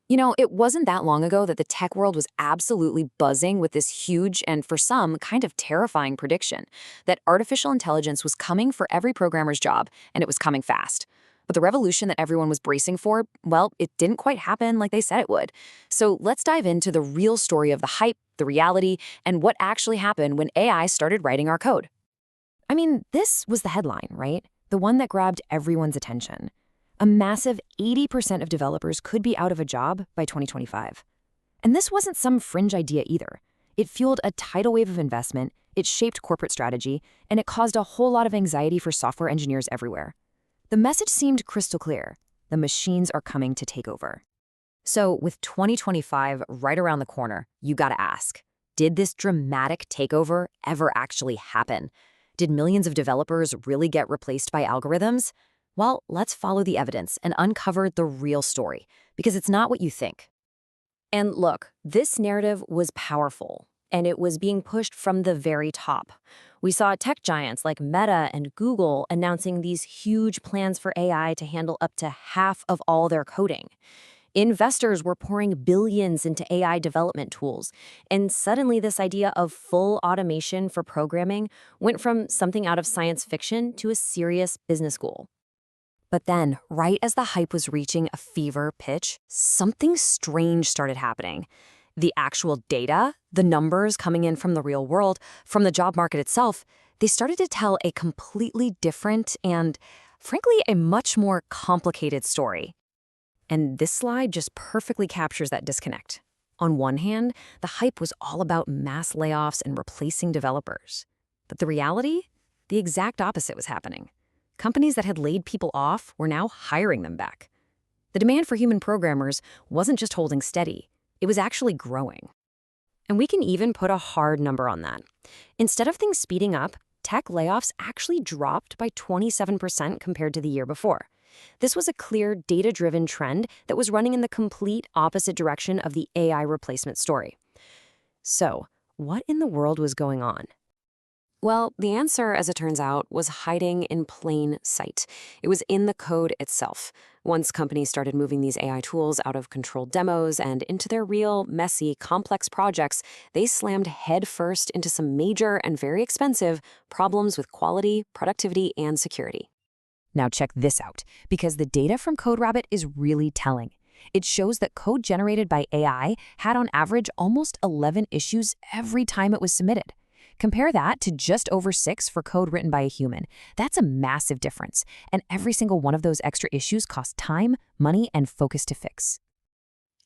It wasn't that long ago that the tech world was absolutely buzzing with this huge and, for some, kind of terrifying prediction that artificial intelligence was coming for every programmer's job, and it was coming fast. But the revolution that everyone was bracing for, well, it didn't quite happen like they said it would. So let's dive into the real story of the hype, the reality, and what actually happened when AI started writing our code. This was the headline, right? The one that grabbed everyone's attention. A massive 80% of developers could be out of a job by 2025. And this wasn't some fringe idea either. It fueled a tidal wave of investment, it shaped corporate strategy, and it caused a whole lot of anxiety for software engineers everywhere. The message seemed crystal clear. The machines are coming to take over. So with 2025 right around the corner, you gotta ask, did this dramatic takeover ever actually happen? Did millions of developers really get replaced by algorithms? Well, let's follow the evidence and uncover the real story, because it's not what you think. And look, this narrative was powerful, and it was being pushed from the very top. We saw tech giants like Meta and Google announcing these huge plans for AI to handle up to half of all their coding. Investors were pouring billions into AI development tools, and suddenly this idea of full automation for programming went from something out of science fiction to a serious business goal. But then, right as the hype was reaching a fever pitch, something strange started happening. The actual data, the numbers coming in from the real world, from the job market itself, they started to tell a completely different and, frankly, a much more complicated story. And this slide just perfectly captures that disconnect. On one hand, the hype was all about mass layoffs and replacing developers. But the reality? The exact opposite was happening. Companies that had laid people off were now hiring them back. The demand for human programmers wasn't just holding steady, it was actually growing. And we can even put a hard number on that. Instead of things speeding up, tech layoffs actually dropped by 27% compared to the year before. This was a clear, data-driven trend that was running in the complete opposite direction of the AI replacement story. So, what in the world was going on? Well, the answer, as it turns out, was hiding in plain sight. It was in the code itself. Once companies started moving these AI tools out of controlled demos and into their real, messy, complex projects, they slammed headfirst into some major and very expensive problems with quality, productivity, and security. Now check this out, because the data from CodeRabbit is really telling. It shows that code generated by AI had on average almost 11 issues every time it was submitted. Compare that to just over 6 for code written by a human. That's a massive difference, and every single one of those extra issues costs time, money, and focus to fix.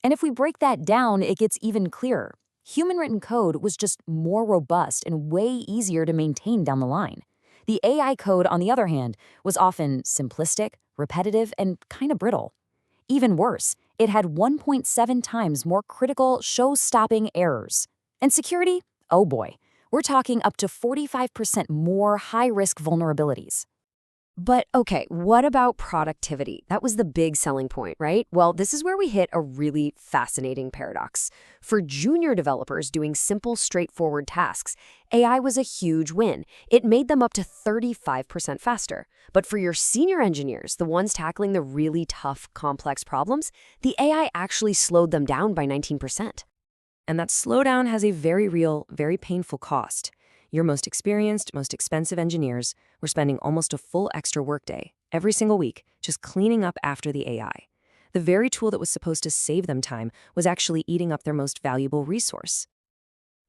And if we break that down, it gets even clearer. Human-written code was just more robust and way easier to maintain down the line. The AI code, on the other hand, was often simplistic, repetitive, and kind of brittle. Even worse, it had 1.7 times more critical, show-stopping errors. And security? Oh boy. We're talking up to 45% more high-risk vulnerabilities. But okay, what about productivity? That was the big selling point, right? Well, this is where we hit a really fascinating paradox. For junior developers doing simple, straightforward tasks, AI was a huge win. It made them up to 35% faster. But for your senior engineers, the ones tackling the really tough, complex problems, the AI actually slowed them down by 19%. And that slowdown has a very real, very painful cost. Your most experienced, most expensive engineers were spending almost a full extra workday every single week just cleaning up after the AI. The very tool that was supposed to save them time was actually eating up their most valuable resource.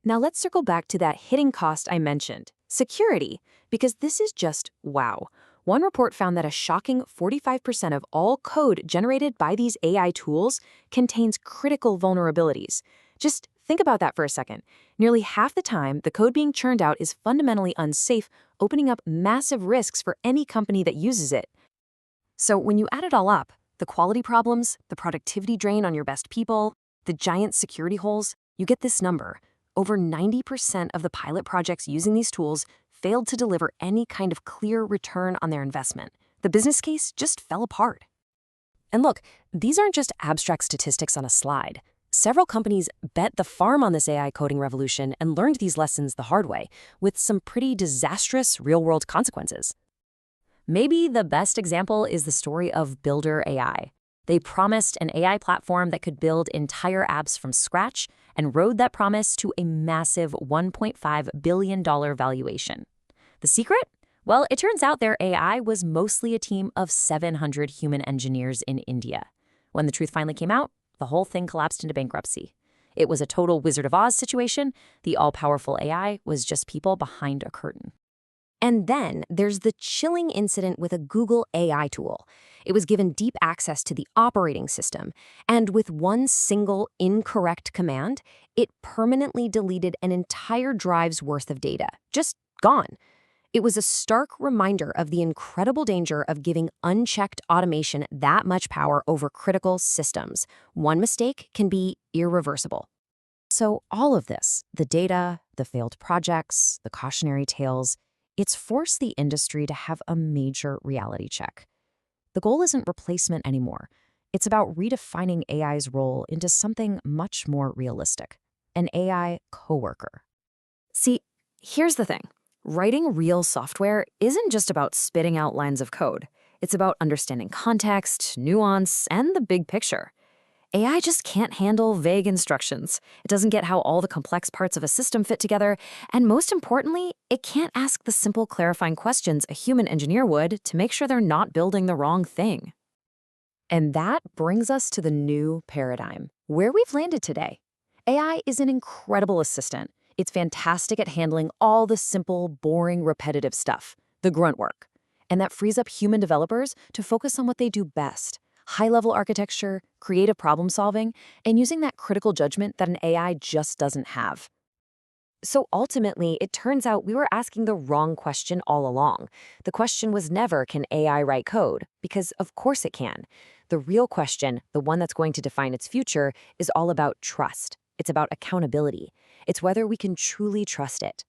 Now let's circle back to that hidden cost I mentioned, security, because this is just wow. One report found that a shocking 45% of all code generated by these AI tools contains critical vulnerabilities. Just think about that for a second. Nearly half the time, the code being churned out is fundamentally unsafe, opening up massive risks for any company that uses it. So when you add it all up, the quality problems, the productivity drain on your best people, the giant security holes, you get this number. Over 90% of the pilot projects using these tools failed to deliver any kind of clear return on their investment. The business case just fell apart. And look, these aren't just abstract statistics on a slide. Several companies bet the farm on this AI coding revolution and learned these lessons the hard way, with some pretty disastrous real-world consequences. Maybe the best example is the story of Builder AI. They promised an AI platform that could build entire apps from scratch and rode that promise to a massive $1.5 billion valuation. The secret? Well, it turns out their AI was mostly a team of 700 human engineers in India. When the truth finally came out, the whole thing collapsed into bankruptcy. It was a total Wizard of Oz situation. The all-powerful AI was just people behind a curtain. And then there's the chilling incident with a Google AI tool. It was given deep access to the operating system, and with one single incorrect command, it permanently deleted an entire drive's worth of data. Just gone. It was a stark reminder of the incredible danger of giving unchecked automation that much power over critical systems. One mistake can be irreversible. So all of this, the data, the failed projects, the cautionary tales, it's forced the industry to have a major reality check. The goal isn't replacement anymore. It's about redefining AI's role into something much more realistic, an AI coworker. See, here's the thing. Writing real software isn't just about spitting out lines of code. It's about understanding context, nuance, and the big picture. AI just can't handle vague instructions. It doesn't get how all the complex parts of a system fit together, and most importantly, it can't ask the simple clarifying questions a human engineer would to make sure they're not building the wrong thing. And that brings us to the new paradigm, where we've landed today. AI is an incredible assistant. It's fantastic at handling all the simple, boring, repetitive stuff, the grunt work. And that frees up human developers to focus on what they do best: high-level architecture, creative problem-solving, and using that critical judgment that an AI just doesn't have. So ultimately, it turns out we were asking the wrong question all along. The question was never, can AI write code? Because of course it can. The real question, the one that's going to define its future, is all about trust. It's about accountability. It's whether we can truly trust it.